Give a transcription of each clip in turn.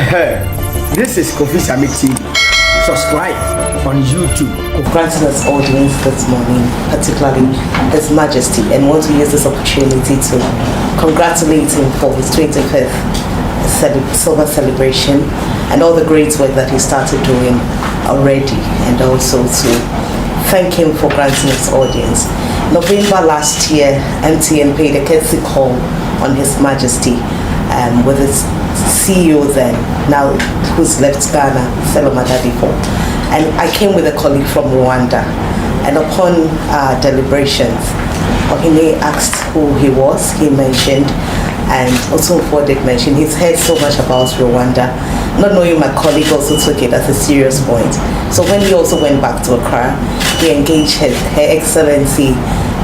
This is Kofi Sami TV. Subscribe on YouTube. Granting us audience this morning, particularly His Majesty, and want to use this opportunity to congratulate him for his 25th silver celebration and all the great work that he started doing already, and also to thank him for granting us audience. November last year, MTN paid a courtesy call on His Majesty with his CEO then, now who's left Ghana, Seloma Dadifo. And I came with a colleague from Rwanda, and upon deliberations, Ohine asked who he was. He mentioned, and Otumfour did mention, he's heard so much about Rwanda. Not knowing my colleague also took it as a serious point. So when he also went back to Accra, he engaged Her Excellency,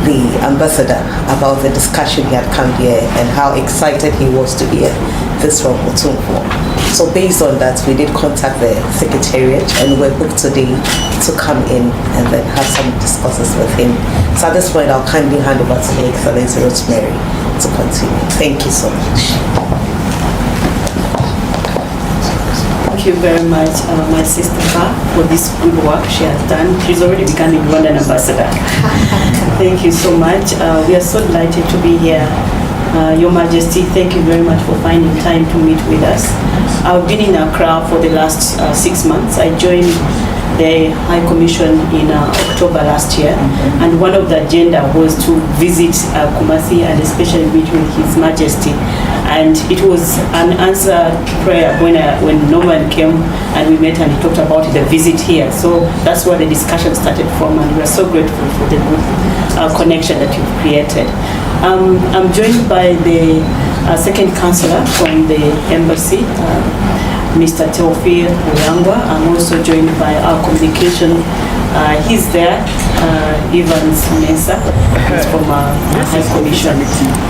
the ambassador, about the discussion he had come here and how excited he was to hear this from Otumfour. So based on that, we did contact the secretariat and we're booked today to come in and then have some discussions with him. So at this point, I'll kindly hand over to Her Excellency Rosemary to continue. Thank you so much. Thank you very much, my sister, for this good work she has done. She's already become a Rwandan ambassador. Thank you so much. We are so delighted to be here. Your Majesty, thank you very much for finding time to meet with us. I've been in Accra for the last 6 months. I joined the High Commission in October last year, and one of the agenda was to visit Kumasi and especially meet with His Majesty. And it was an answered prayer when Norman came and we met and he talked about the visit here. So that's where the discussion started from, and we're so grateful for the good connection that you've created. I'm joined by the second counselor from the embassy, Mr. Otumfour Osei. I'm also joined by our communication. He's there, Evans Mensah, he's from High Commission.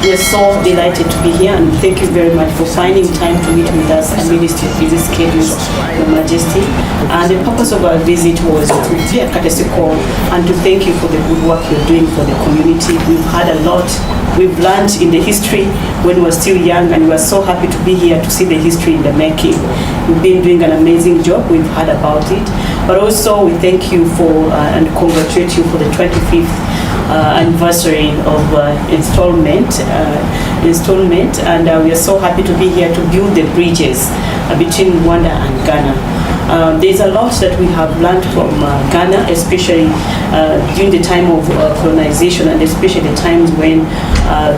We're so delighted to be here, and thank you very much for finding time to meet with us amidst your busy schedules, Your Majesty. And the purpose of our visit was to be a courtesy call and to thank you for the good work you're doing for the community. We've had a lot. We've learned in the history when we were still young, and we're so happy to be here to see the history in the making. You've been doing an amazing job. We've heard about it. But also we thank you for and congratulate you for the 25th anniversary of installment, and we are so happy to be here to build the bridges between Rwanda and Ghana. There's a lot that we have learned from Ghana, especially during the time of colonization, and especially the times when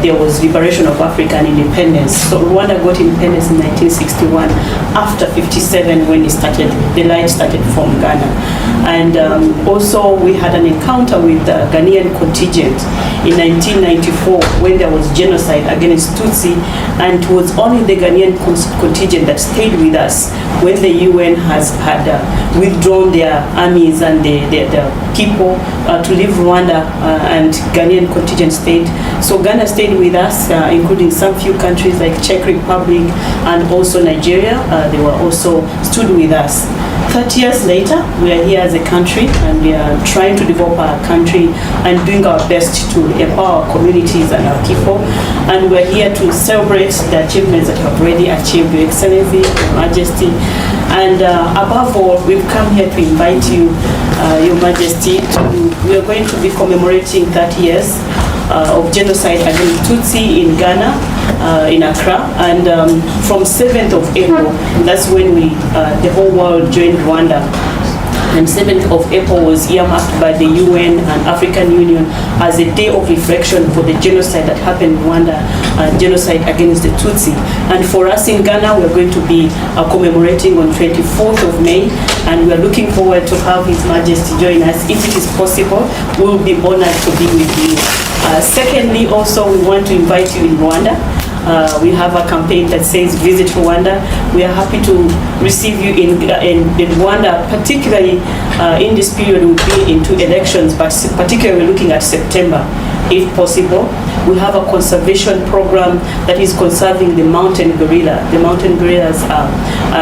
there was liberation of Africa and independence. So Rwanda got independence in 1961 after 57 when the light started from Ghana. And also we had an encounter with the Ghanaian contingent in 1994 when there was genocide against Tutsi, and it was only the Ghanaian contingent that stayed with us when the UN had withdrawn their armies and the people to leave Rwanda, and Ghanaian contingent stayed. So Ghana stayed with us, including some few countries like Czech Republic and also Nigeria. They were also stood with us. 30 years later, we are here as a country, and we are trying to develop our country and doing our best to empower our communities and our people. And we're here to celebrate the achievements that you have already achieved, Your Excellency, Your Majesty. And above all, we've come here to invite you, Your Majesty, we are going to be commemorating 30 years of genocide against Tutsi in Ghana, in Accra, and from 7th of April, that's when the whole world joined Rwanda. And 7th of April was earmarked by the UN and African Union as a day of reflection for the genocide that happened in Rwanda, genocide against the Tutsi. And for us in Ghana, we're going to be commemorating on 24th of May, and we're looking forward to have His Majesty join us. If it is possible, we'll be honored to be with you. Secondly, also, we want to invite you in Rwanda. We have a campaign that says Visit Rwanda. We are happy to receive you in Rwanda, particularly in this period we'll be into elections, but particularly we're looking at September, if possible. We have a conservation program that is conserving the mountain gorilla. The mountain gorillas are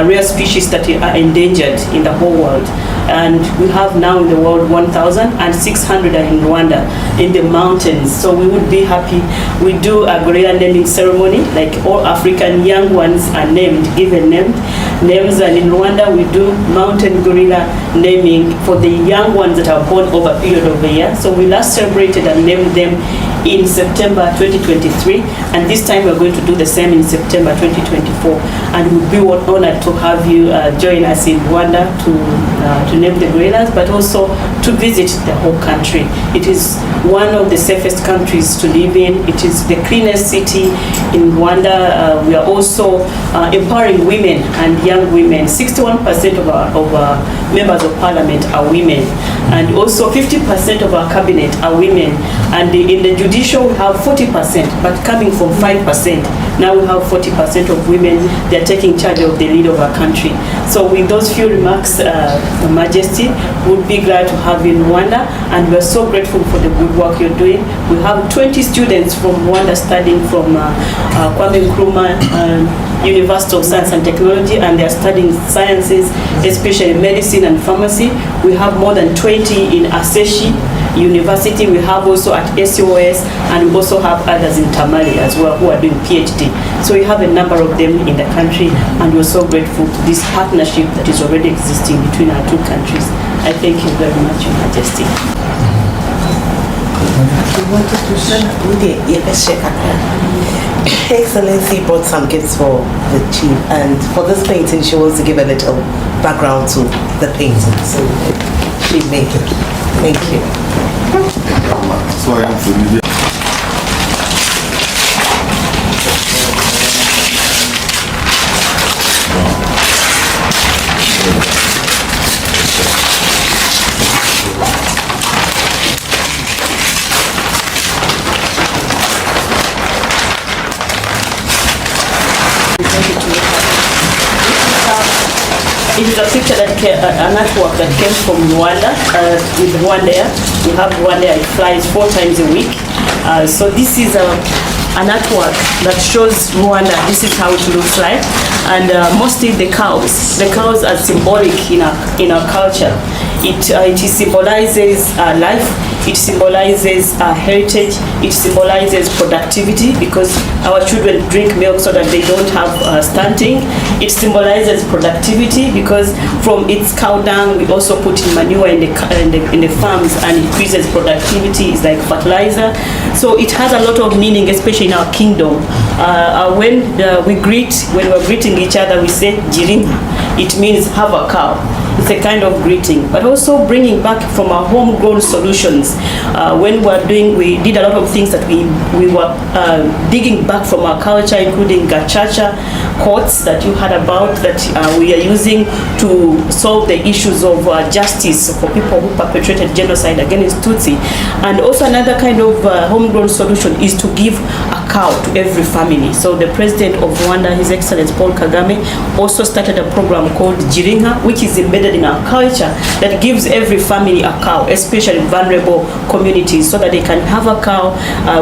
rare species that are endangered in the whole world. And we have now in the world 1,600 in Rwanda in the mountains. So we would be happy. We do a gorilla naming ceremony, like all African young ones are named, given names. And in Rwanda we do mountain gorilla naming for the young ones that are born over a period of a year. So we last celebrated and named them in September 2023, and this time we're going to do the same in September 2024. And we'll be honored to have you join us in Rwanda to name the gorillas, but also to visit the whole country. It is one of the safest countries to live in. It is the cleanest city in Rwanda. We are also empowering women and young women. 61% of our members of parliament are women, and also 50% of our cabinet are women. And in the judicial we have 40%, but coming from 5%. Now we have 40% of women. They're taking charge of the lead of our country. So with those few remarks, Your Majesty, we'll be glad to have you in Rwanda, and we're so grateful for the good work you're doing. We have 20 students from Rwanda studying from Kwame Nkrumah University of Science and Technology, and they're studying sciences, especially medicine and pharmacy. We have more than 20 in Aseshi University. We have also at SOS, and we also have others in Tamale as well who are doing PhD. So we have a number of them in the country, and we're so grateful to this partnership that is already existing between our two countries. I thank you very much, Your Majesty. Excellency brought some gifts for the chief, and for this painting she wants to give a little background to the painting, so she made it. Thank you. It is a picture that an artwork that came from Rwanda, with Rwanda Air. We have Rwanda Air, it flies 4 times a week. So this is an artwork that shows Rwanda. This is how it looks like. And mostly the cows. The cows are symbolic in our culture. It symbolizes life. It symbolizes heritage. It symbolizes productivity, because our children drink milk so that they don't have stunting. It symbolizes productivity because from its cow dung we also put in manure in the farms, and increases productivity. It's like fertilizer. So it has a lot of meaning, especially in our kingdom. When we're greeting each other, we say Jiringa. It means have a cow. It's a kind of greeting, but also bringing back from our homegrown solutions. We did a lot of things that we were digging back from our culture, including gachacha courts that you heard about, that we are using to solve the issues of justice for people who perpetrated genocide against Tutsi. And also another kind of homegrown solution is to give a cow to every family. So the president of Rwanda, His Excellency Paul Kagame, also started a program called Jiringa, which is embedded in our culture, that gives every family a cow, especially vulnerable communities, so that they can have a cow,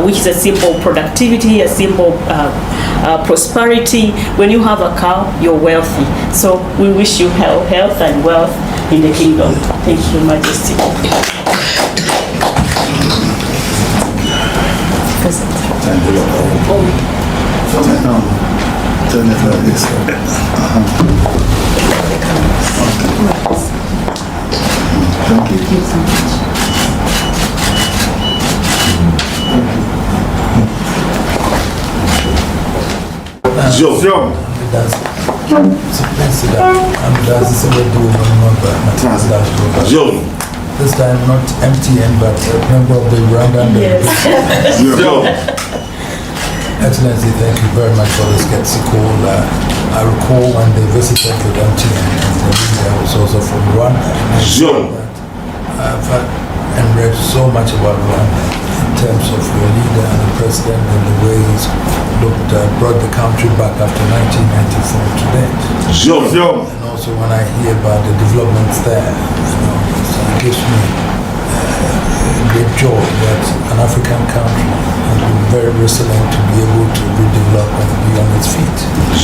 which is a symbol of productivity, a symbol of prosperity. When you have a cow, you're wealthy. So we wish you health and wealth in the kingdom. Thank you, Your Majesty. Turn it like this. Thank you so much. Joe. Joe. This time not MTN, but a member of the Rwandan. Yes. Excellency, thank you very much for this courtesy call. I recall when they visited with MTN, the leader was also from Rwanda. I've heard and read so much about Rwanda in terms of your leader and the president and the way he's brought the country back after 1994 to date. And also when I hear about the developments there, it gives me great joy that an African country has been very resilient to be able to redevelop and be on its feet.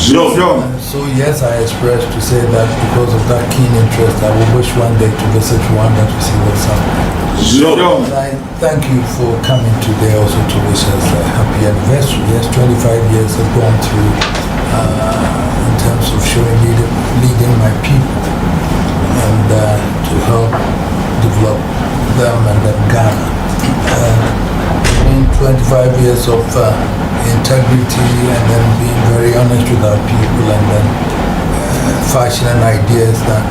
And so yes, I expressed to say that because of that keen interest, I would wish one day to visit Rwanda to see what's happening. And I thank you for coming today also to wish us a happy anniversary. Yes, 25 years have gone through in terms of showing leading my people and to help develop them and then Ghana. In 25 years of integrity and then being very honest with our people and then fashioning ideas that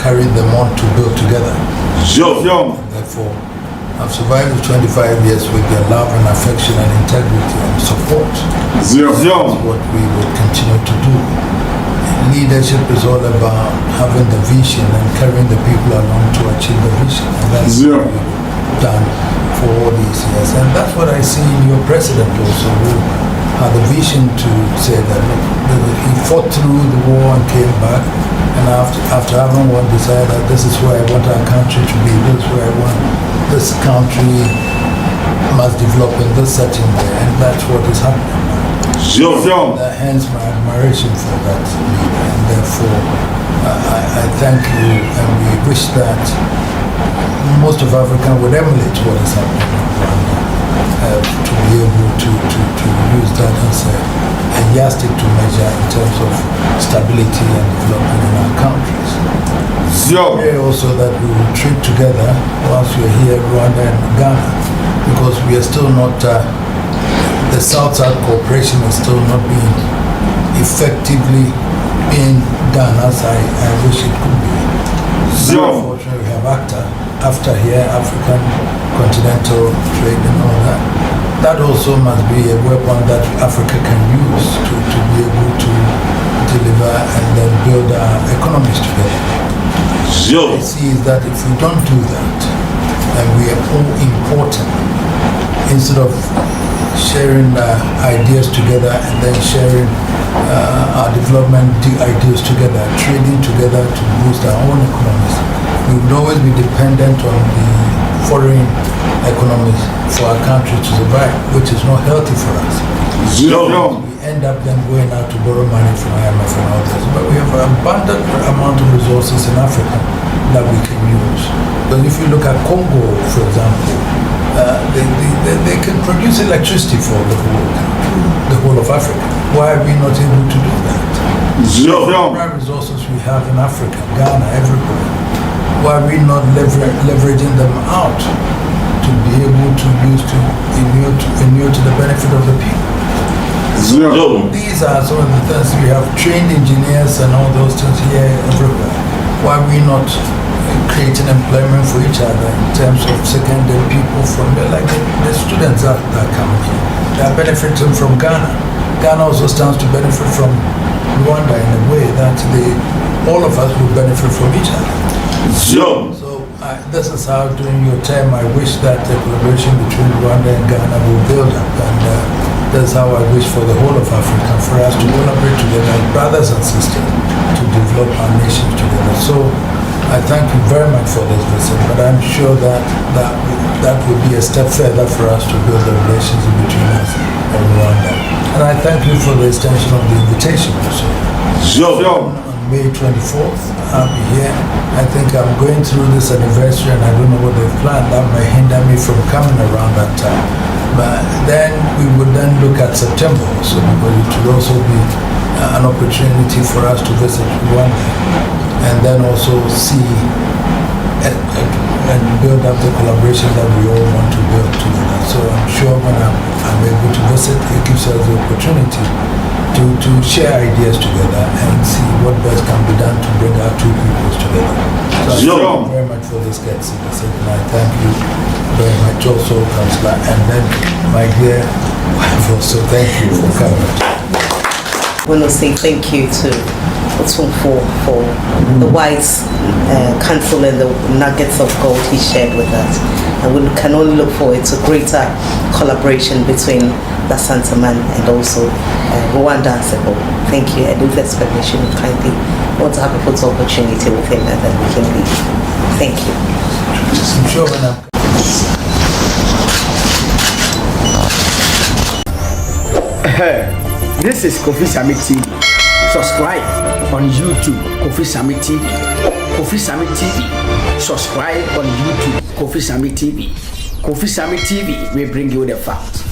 carry them on to build together. And therefore, I've survived 25 years with their love and affection and integrity and support. That's what we will continue to do. Leadership is all about having the vision and carrying the people along to achieve the vision. And that's what we've done for all these years. And that's what I see in your president also, who had the vision to say that he fought through the war and came back. And after having won, decided that this is where I want our country to be, this is where I want this country must develop in this setting there. And that's what is happening. Hence my admiration for that leader, and therefore I thank you, and we wish that most of Africa would emulate what is happening in Rwanda, to be able to use that as a yardstick to measure in terms of stability and development in our countries. Pray also that we will treat together whilst we are here, Rwanda and Ghana, because we are still not the South-South cooperation is still not being effectively being done as I wish it could be. Unfortunately, we have after here, African continental trade and all that. That also must be a weapon that Africa can use to be able to deliver and then build our economies together. I see is that if we don't do that, and we are all important, instead of sharing ideas together and then sharing our development ideas together, trading together to boost our own economies, we would always be dependent on the foreign economies for our country to survive, which is not healthy for us. We end up then going out to borrow money from IMF and others, but we have an abundant amount of resources in Africa that we can use. But if you look at Congo, for example, they can produce electricity for the whole of Africa. Why are we not able to do that? The resources we have in Africa, Ghana, everywhere. Why are we not leveraging them out to be able to use to inure to the benefit of the people? These are some of the things. We have trained engineers and all those things here everywhere. Why are we not creating employment for each other in terms of secondary people from there, like the students that are coming here. They are benefiting from Ghana. Ghana also stands to benefit from Rwanda in a way that all of us will benefit from each other. So this is how during your time I wish that the collaboration between Rwanda and Ghana will build up, and that's how I wish for the whole of Africa, for us to collaborate together as brothers and sisters to develop our nations together. So I thank you very much for this visit, but I'm sure that will be a step further for us to build the relationship between us and Rwanda. And I thank you for the extension of the invitation also. On May 24th, I'll be here. I think I'm going through this anniversary and I don't know what they've planned. That may hinder me from coming around that time. But then we would then look at September also, because it will also be an opportunity for us to visit Rwanda and then also see and build up the collaboration that we all want to build together. So I'm sure when I'm able to visit, it gives us the opportunity to share ideas together and see what best can be done to bring our two peoples together. So I thank you very much for this guest visit, and I thank you very much also, Councillor, and then my dear wife also, thank you for coming. I want to say thank you to Otumfour for the wise counsel and the nuggets of gold he shared with us. And we can only look forward to greater collaboration between the Santa Man and also Rwanda as a whole. Thank you. And with explanation, we kindly want to have a photo opportunity with him and then we can leave. Thank you. I'm sure when I'm This is Kofi Sami TV. Subscribe on YouTube, Kofi Sami TV. Kofi Sami TV. Subscribe on YouTube, Kofi Sami TV. Kofi Sami TV will bring you the facts.